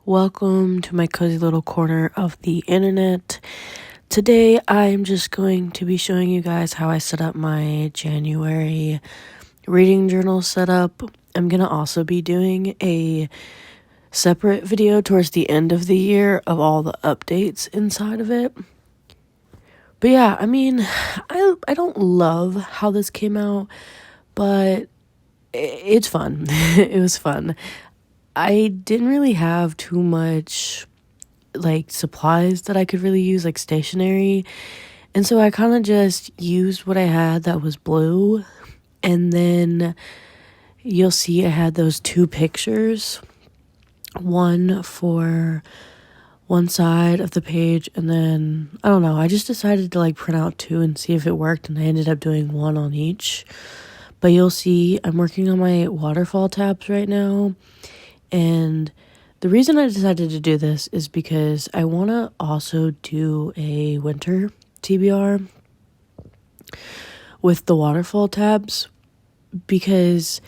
Welcome to my cozy little corner of the internet. Today I'm just going to be showing you guys how I set up my January reading journal setup. I'm gonna also be doing a separate video towards the end of the year of all the updates inside of it. But yeah, I mean, I don't love how this came out, but it's fun. It was fun. I didn't really have too much like supplies that I could really use, like stationery, and so I kind of just used what I had that was blue. And then you'll see I had those two pictures, one for one side of the page, and then I don't know, I just decided to like print out two and see if it worked, and I ended up doing one on each. But you'll see I'm working on my waterfall tabs right now. And the reason I decided to do this is because I want to also do a winter TBR with the waterfall tabs, because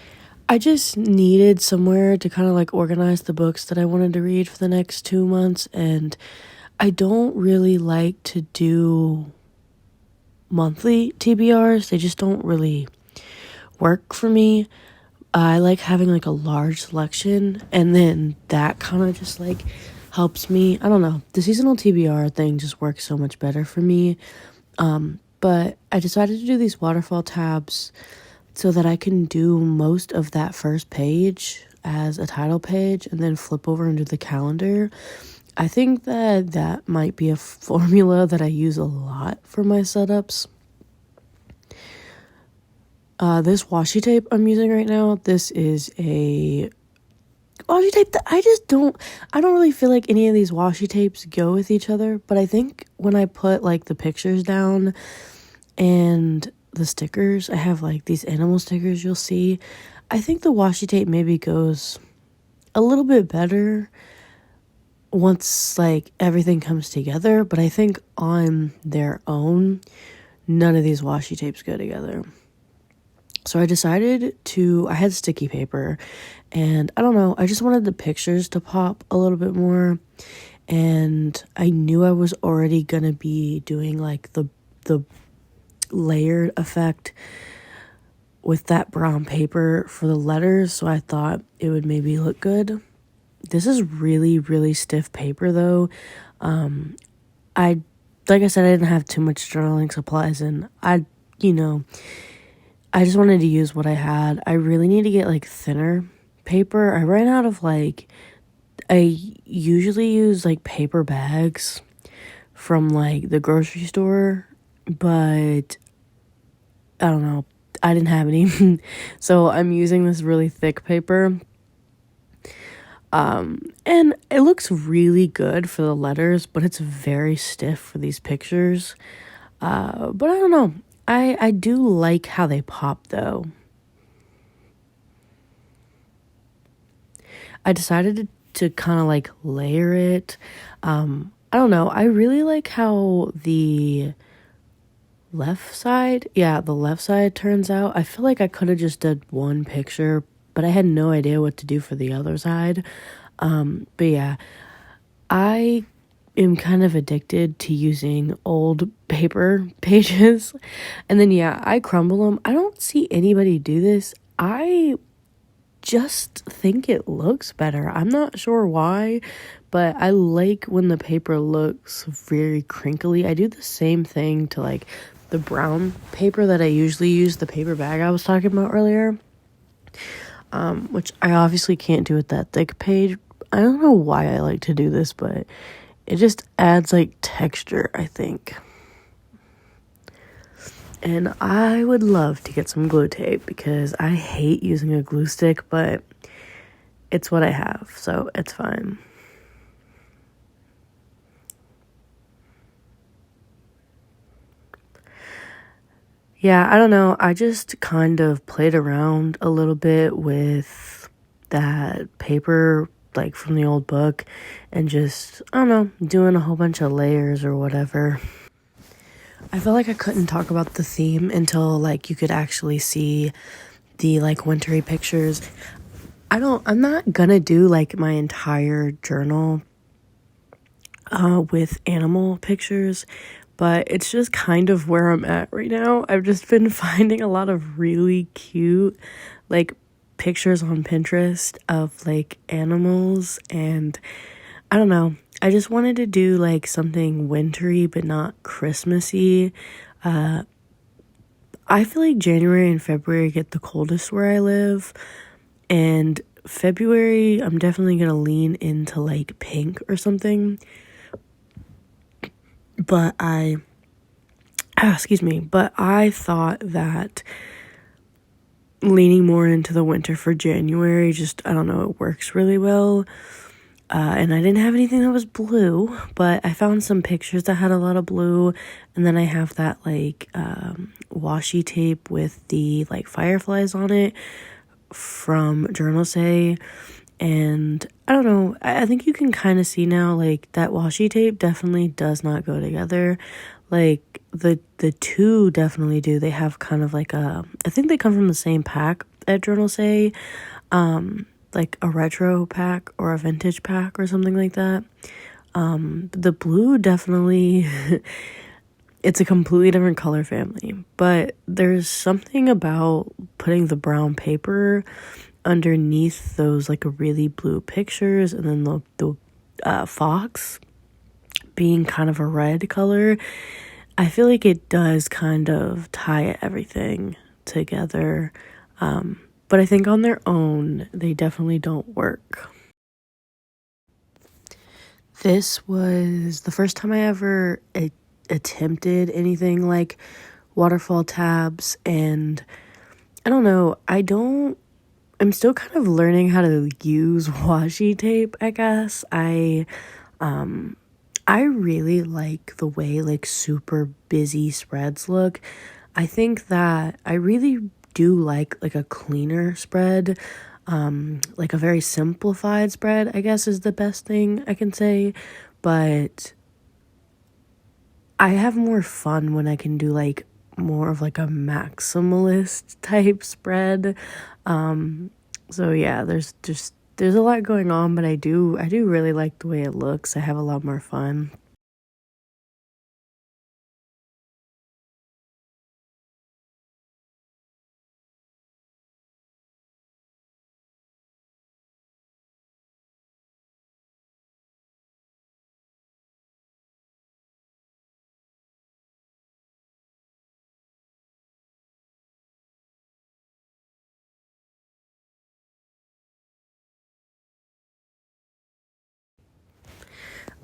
I just needed somewhere to kind of like organize the books that I wanted to read for the next 2 months. And I don't really like to do monthly TBRs. They just don't really work for me. I like having like a large selection, and then that kind of just like helps me. I don't know, the seasonal TBR thing just works so much better for me. But I decided to do these waterfall tabs so that I can do most of that first page as a title page and then flip over and do the calendar. I think that might be a formula that I use a lot for my setups. This washi tape I'm using right now, this is a washi tape that I don't really feel like any of these washi tapes go with each other, but I think when I put like the pictures down and the stickers, I have like these animal stickers you'll see, I think the washi tape maybe goes a little bit better once like everything comes together, but I think on their own, none of these washi tapes go together. So I decided I had sticky paper, and I don't know, I just wanted the pictures to pop a little bit more, and I knew I was already gonna be doing like the layered effect with that brown paper for the letters, so I thought it would maybe look good. This is really, really stiff paper though. Like I said, I didn't have too much journaling supplies, and I just wanted to use what I had. I really need to get like thinner paper. I ran out of I usually use like paper bags from like the grocery store, but I don't know, I didn't have any. So I'm using this really thick paper. And it looks really good for the letters, but it's very stiff for these pictures. But I don't know. I do like how they pop though. I decided to kind of like layer it. I don't know. I really like how the left side turns out. I feel like I could have just did one picture, but I had no idea what to do for the other side. But yeah, I am kind of addicted to using old paper pages, and then I crumble them. I don't see anybody do this. I just think it looks better. I'm not sure why, but I like when the paper looks very crinkly. I do the same thing to like the brown paper that I usually use, the paper bag I was talking about earlier, which I obviously can't do with that thick page. I don't know why I like to do this, but it just adds like texture, I think. And I would love to get some glue tape because I hate using a glue stick, but it's what I have, so it's fine. Yeah, I don't know. I just kind of played around a little bit with that paper like from the old book and just, I don't know, doing a whole bunch of layers or whatever. I felt like I couldn't talk about the theme until like you could actually see the like wintry pictures. I'm not gonna do like my entire journal with animal pictures, but it's just kind of where I'm at right now. I've just been finding a lot of really cute like pictures on Pinterest of like animals, and I don't know. I just wanted to do like something wintry but not Christmassy. I feel like January and February get the coldest where I live, and February I'm definitely gonna lean into like pink or something. But but I thought that leaning more into the winter for January, just, I don't know, it works really well. And I didn't have anything that was blue, but I found some pictures that had a lot of blue. And then I have that like washi tape with the like fireflies on it from Journal Say. And I don't know, I think you can kind of see now like that washi tape definitely does not go together. Like the two definitely do. They have kind of like I think they come from the same pack at Journal Say. Like a retro pack or a vintage pack or something like that. The blue definitely it's a completely different color family, but there's something about putting the brown paper underneath those like really blue pictures, and then the fox being kind of a red color. I feel like it does kind of tie everything together. But I think on their own, they definitely don't work. This was the first time I ever attempted anything like waterfall tabs, and I don't know, I'm still kind of learning how to use washi tape, I guess. I really like the way like super busy spreads look. I think that I really do like a cleaner spread. Like a very simplified spread, I guess, is the best thing I can say. But I have more fun when I can do like more of like a maximalist type spread. So yeah, there's a lot going on, but I do really like the way it looks. I have a lot more fun.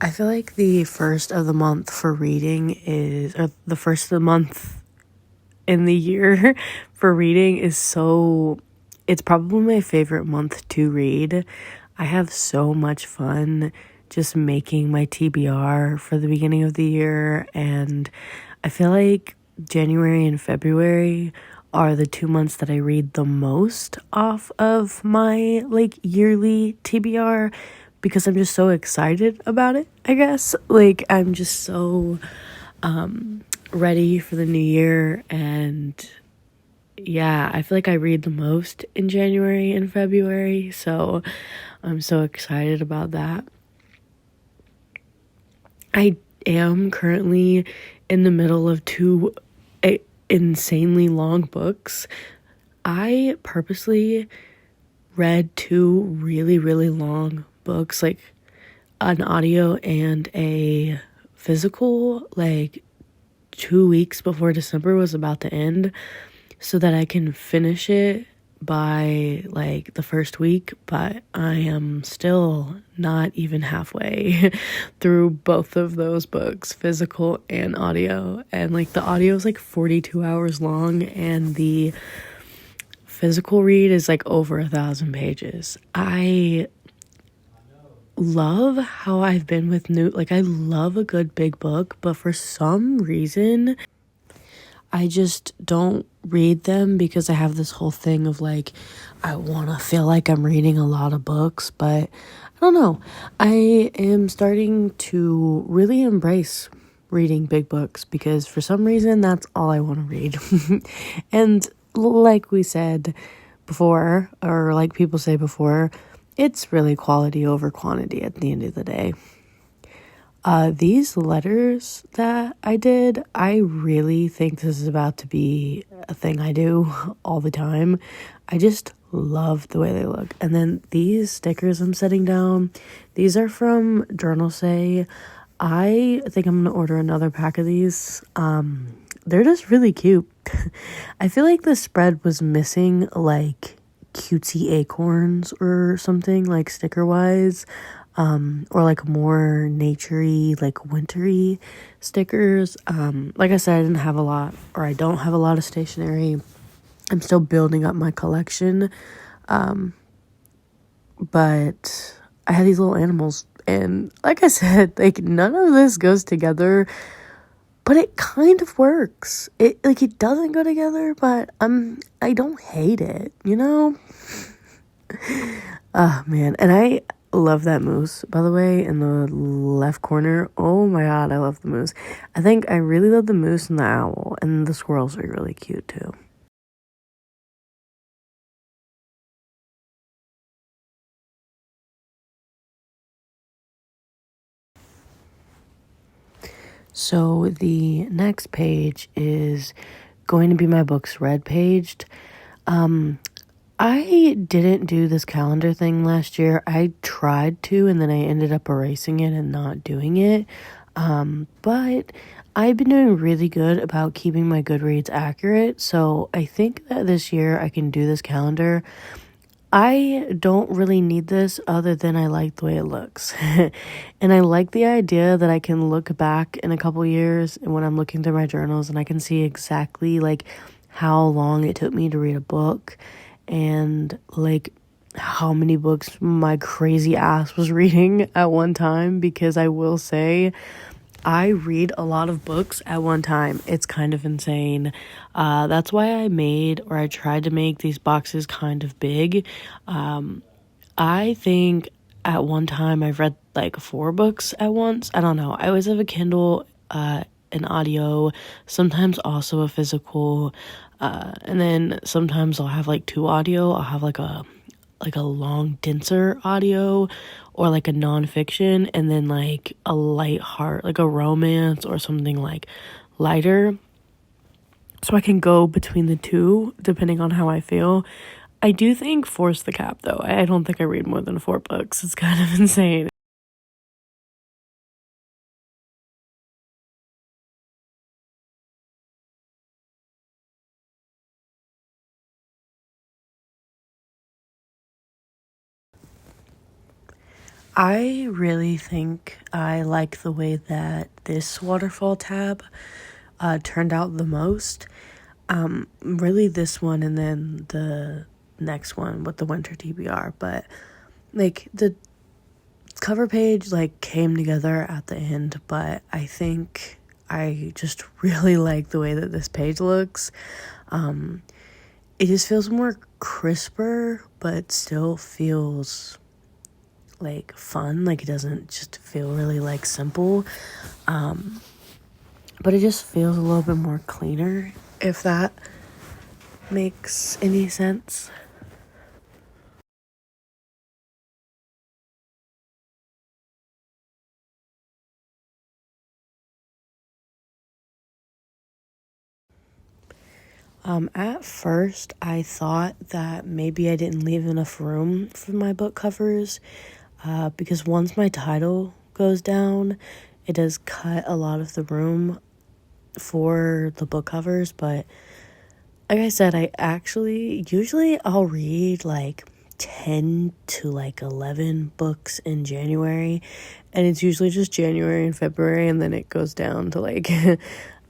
I feel like the first of the month for reading or the first of the month in the year for reading it's probably my favorite month to read. I have so much fun just making my TBR for the beginning of the year, and I feel like January and February are the 2 months that I read the most off of my like yearly TBR, because I'm just so excited about it, I guess. Like I'm just so ready for the new year, and yeah, I feel like I read the most in January and February, so I'm so excited about that. I am currently in the middle of two insanely long books. I purposely read two really, really long books, like an audio and a physical, like 2 weeks before December was about to end, so that I can finish it by like the first week, but I am still not even halfway through both of those books, physical and audio. And like the audio is like 42 hours long, and the physical read is like over 1,000 pages. I love how I've been with like I love a good big book, but for some reason I just don't read them, because I have this whole thing of like, I want to feel like I'm reading a lot of books, but I don't know. I am starting to really embrace reading big books, because for some reason that's all I want to read. And like we said, before, or like people say before, it's really quality over quantity at the end of the day. These letters that I did, I really think this is about to be a thing I do all the time. I just love the way they look. And then these stickers I'm setting down, these are from Journal Say. I think I'm gonna order another pack of these. They're just really cute. I feel like the spread was missing like cutesy acorns or something, like sticker wise, or like more naturey, like wintry stickers. Like I said, I didn't have a lot, or I don't have a lot of stationery. I'm still building up my collection, but I had these little animals, and like I said, like none of this goes together, but it kind of works. It doesn't go together, but I don't hate it, you know? Oh man, and I love that moose, by the way, in the left corner. Oh my god, I love the moose. I think I really love the moose and the owl, and the squirrels are really cute too. So the next page is going to be my books read paged. I didn't do this calendar thing last year. I tried to, and then I ended up erasing it and not doing it. But I've been doing really good about keeping my Goodreads accurate. So I think that this year I can do this calendar. I don't really need this other than I like the way it looks. And I like the idea that I can look back in a couple years and when I'm looking through my journals and I can see exactly like how long it took me to read a book and like how many books my crazy ass was reading at one time, because I will say I read a lot of books at one time. It's kind of insane. That's why I tried to make these boxes kind of big. I think at one time I've read like 4 books at once. I don't know. I always have a Kindle, an audio, sometimes also a physical, and then sometimes I'll have like 2 audio. I'll have like a long denser audio or like a nonfiction, and then like a light heart, like a romance or something like lighter, so I can go between the two depending on how I feel. I do think force the cap though. I don't think I read more than 4 books. It's kind of insane. I really think I like the way that this waterfall tab turned out the most. Really this one and then the next one with the winter TBR. But like the cover page like came together at the end, but I think I just really like the way that this page looks. It just feels more crisper, but still feels like fun. Like it doesn't just feel really like simple, but it just feels a little bit more cleaner, if that makes any sense. At first I thought that maybe I didn't leave enough room for my book covers, because once my title goes down, it does cut a lot of the room for the book covers. But like I said, I actually usually I'll read like 10 to like 11 books in January, and it's usually just January and February, and then it goes down to like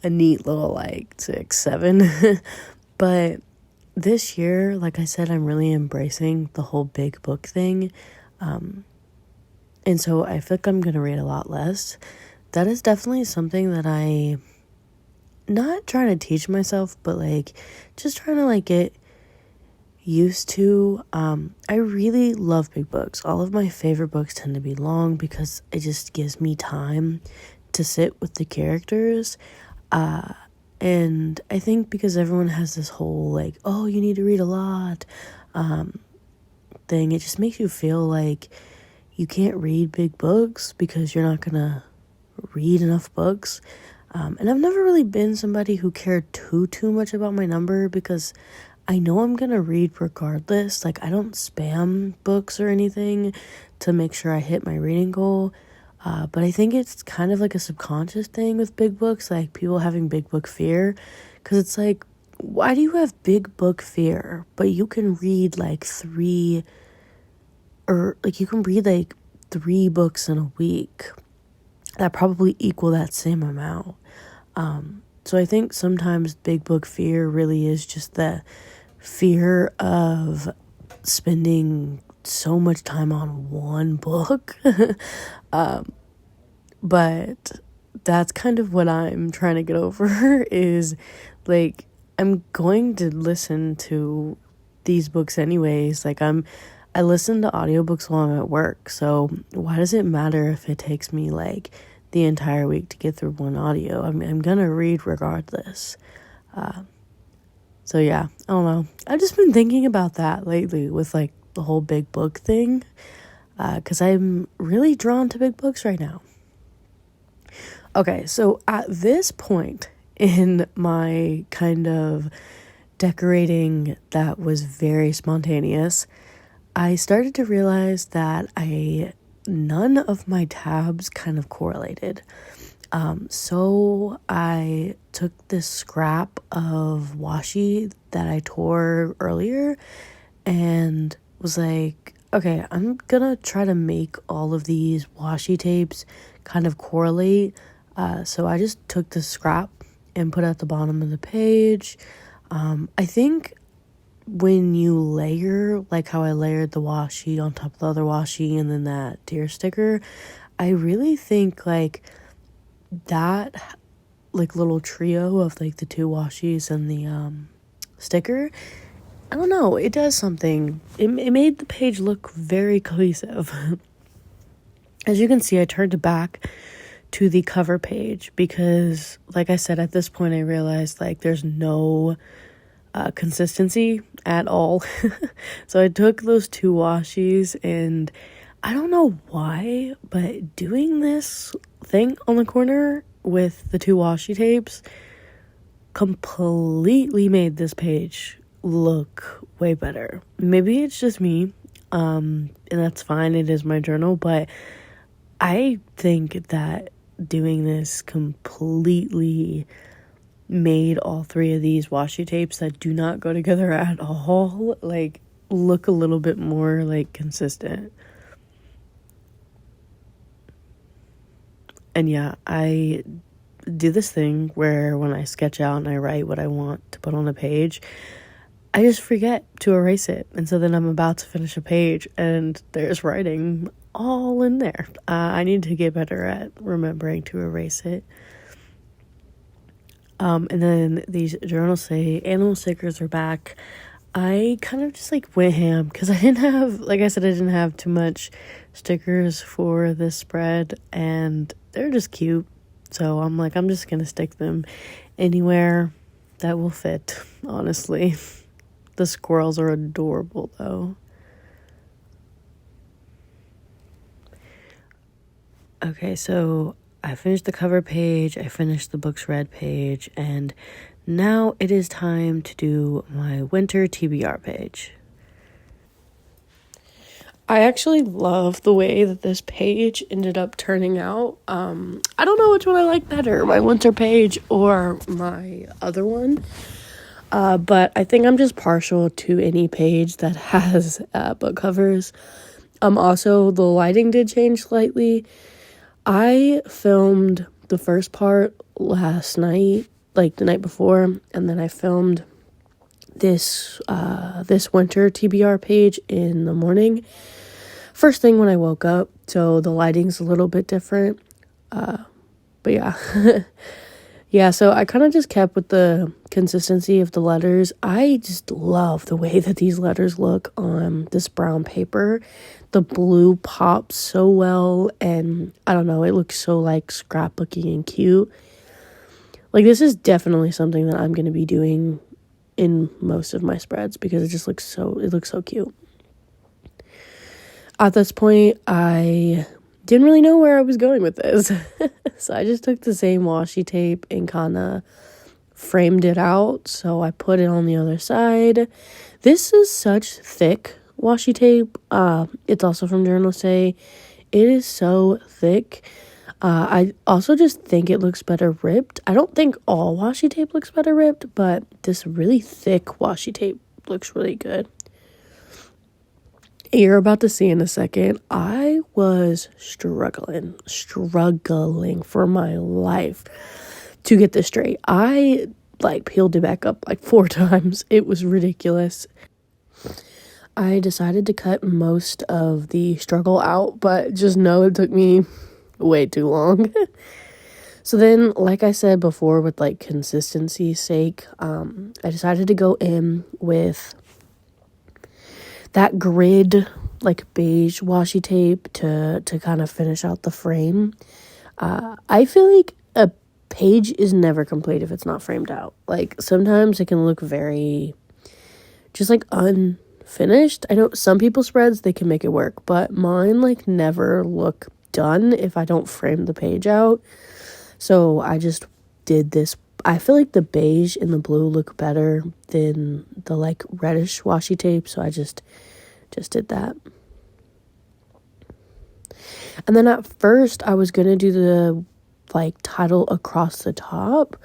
a neat little like 6 7. But this year, like I said, I'm really embracing the whole big book thing, and so I feel like I'm gonna read a lot less. That is definitely something that I not trying to teach myself, but like just trying to like get used to. I really love big books. All of my favorite books tend to be long because it just gives me time to sit with the characters. And I think because everyone has this whole like, oh, you need to read a lot, thing. It just makes you feel like you can't read big books because you're not gonna read enough books. And I've never really been somebody who cared too much about my number because I know I'm gonna read regardless. Like, I don't spam books or anything to make sure I hit my reading goal. But I think it's kind of like a subconscious thing with big books, like people having big book fear. Because it's like, why do you have big book fear? But you can read like three books in a week that probably equal that same amount. So I think sometimes big book fear really is just the fear of spending so much time on one book. But that's kind of what I'm trying to get over is like, I'm going to listen to these books anyways. Like, I listen to audiobooks while I'm at work, so why does it matter if it takes me like the entire week to get through one audio? I'm gonna read regardless. So yeah, I don't know. I've just been thinking about that lately with like the whole big book thing, because I'm really drawn to big books right now. Okay, so at this point in my kind of decorating that was very spontaneous, I started to realize that none of my tabs kind of correlated. So I took this scrap of washi that I tore earlier and was like, okay, I'm gonna try to make all of these washi tapes kind of correlate. So I just took the scrap and put it at the bottom of the page. I think when you layer, like how I layered the washi on top of the other washi and then that deer sticker, I really think like that like little trio of like the two washis and the sticker, I don't know, it does something. It made the page look very cohesive. As you can see, I turned it back to the cover page because, like I said, at this point I realized like there's no consistency at all. So I took those two washis and I don't know why, but doing this thing on the corner with the two washi tapes completely made this page look way better. Maybe it's just me, and that's fine, it is my journal, but I think that doing this completely made all three of these washi tapes that do not go together at all like look a little bit more like consistent. And yeah, I do this thing where when I sketch out and I write what I want to put on a page, I just forget to erase it. And so then I'm about to finish a page and there's writing all in there. I need to get better at remembering to erase it. And then these journals say animal stickers are back. I kind of just like went ham because I didn't have, like I said, I didn't have too much stickers for this spread and they're just cute. So I'm like, I'm just going to stick them anywhere that will fit, honestly. The squirrels are adorable though. Okay, so I finished the cover page, I finished the books read page, and now it is time to do my winter TBR page. I actually love the way that this page ended up turning out. I don't know which one I like better, my winter page or my other one. But I think I'm just partial to any page that has book covers. Also, the lighting did change slightly. I filmed the first part last night, like the night before, and then I filmed this winter TBR page in the morning. First thing when I woke up, so the lighting's a little bit different. But yeah. Yeah, so I kind of just kept with the consistency of the letters. I just love the way that these letters look on this brown paper. The blue pops so well, and I don't know, it looks so like scrapbooky and cute. Like, this is definitely something that I'm going to be doing in most of my spreads because it looks so cute. At this point, I didn't really know where I was going with this. So I just took the same washi tape and kind of framed it out. So I put it on the other side. This is such thick washi tape. It's also from Journal Say. It is so thick. I also just think it looks better ripped. I don't think all washi tape looks better ripped, but this really thick washi tape looks really good. You're about to see in a second, I was struggling for my life to get this straight. I peeled it back up 4 times. It was ridiculous. I decided to cut most of the struggle out, but just know it took me way too long. So then, like I said before, with consistency's sake, I decided to go in with that grid beige washi tape to kind of finish out the frame. I feel like a page is never complete if it's not framed out. Sometimes it can look very just unfinished. I know some people's spreads, they can make it work, but mine never look done if I don't frame the page out. So I just did this. I feel like the beige and the blue look better than the reddish washi tape, so I just did that. And then at first I was gonna do the title across the top,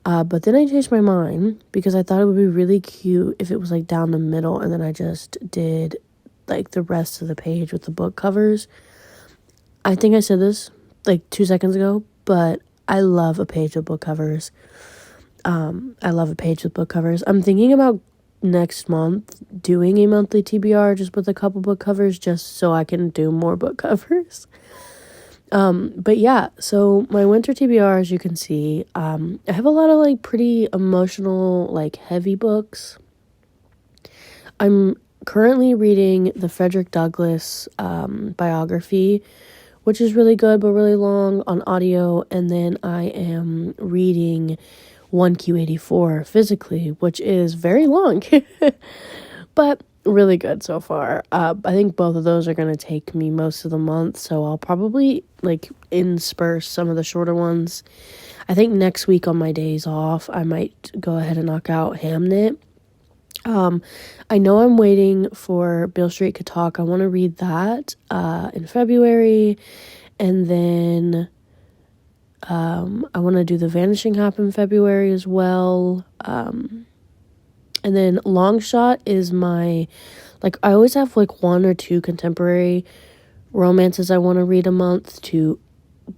but then I changed my mind because I thought it would be really cute if it was down the middle, and then I just did the rest of the page with the book covers. I think I said this 2 seconds ago, but I love a page with book covers. I'm thinking about next month doing a monthly TBR just with a couple book covers, just so I can do more book covers. But yeah, so my winter TBR, as you can see, I have a lot of pretty emotional, heavy books. I'm currently reading the Frederick Douglass biography, which is really good but really long on audio, and then I am reading 1Q84 physically, which is very long, but really good so far. I think both of those are going to take me most of the month, so I'll probably intersperse some of the shorter ones. I think next week on my days off, I might go ahead and knock out Hamnet. I know I'm waiting for Beale Street Could Talk. I want to read that in February, and then I want to do The Vanishing Half in February as well. And then Long Shot is my, I always have 1 or 2 contemporary romances I want to read a month to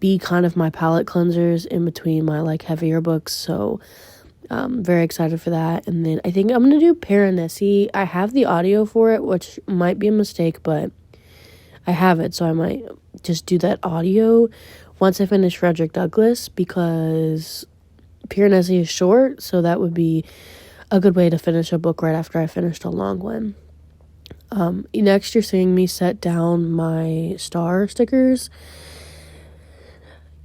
be kind of my palette cleansers in between my heavier books. So very excited for that. And then I think I'm going to do Piranesi. I have the audio for it, which might be a mistake, but I have it. So I might just do that audio once I finish Frederick Douglass, because Piranesi is short. So that would be a good way to finish a book right after I finished a long one. Next, you're seeing me set down my star stickers.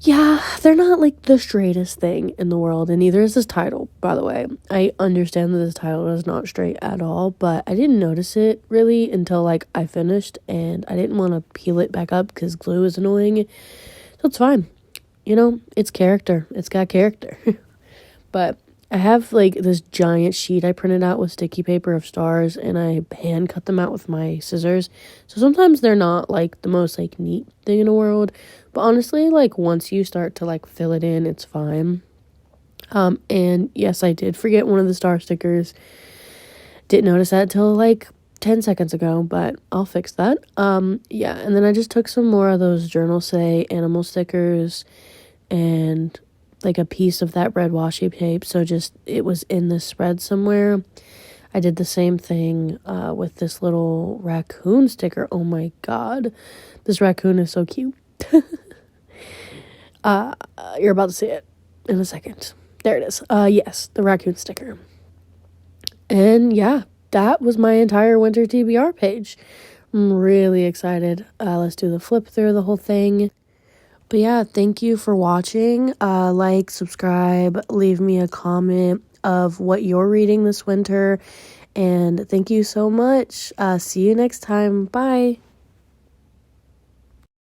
Yeah, they're not the straightest thing in the world, and neither is this title, by the way. I understand that this title is not straight at all, but I didn't notice it really until I finished, and I didn't want to peel it back up because glue is annoying. So it's fine. It's character. It's got character. But I have this giant sheet I printed out with sticky paper of stars, and I hand cut them out with my scissors. So sometimes they're not the most neat thing in the world, but honestly once you start to fill it in, it's fine. And yes, I did forget one of the star stickers. Didn't notice that till 10 seconds ago, but I'll fix that. Yeah, and then I just took some more of those Journal Say animal stickers and a piece of that red washi tape, so just it was in the spread somewhere. I did the same thing with this little raccoon sticker. Oh my god, this raccoon is so cute. You're about to see it in a second. There it is. Yes, the raccoon sticker. And yeah, that was my entire winter TBR page. I'm really excited. Let's do the flip through the whole thing. But yeah, thank you for watching. Subscribe, leave me a comment. of what you're reading this winter. And thank you so much. See you next time. Bye.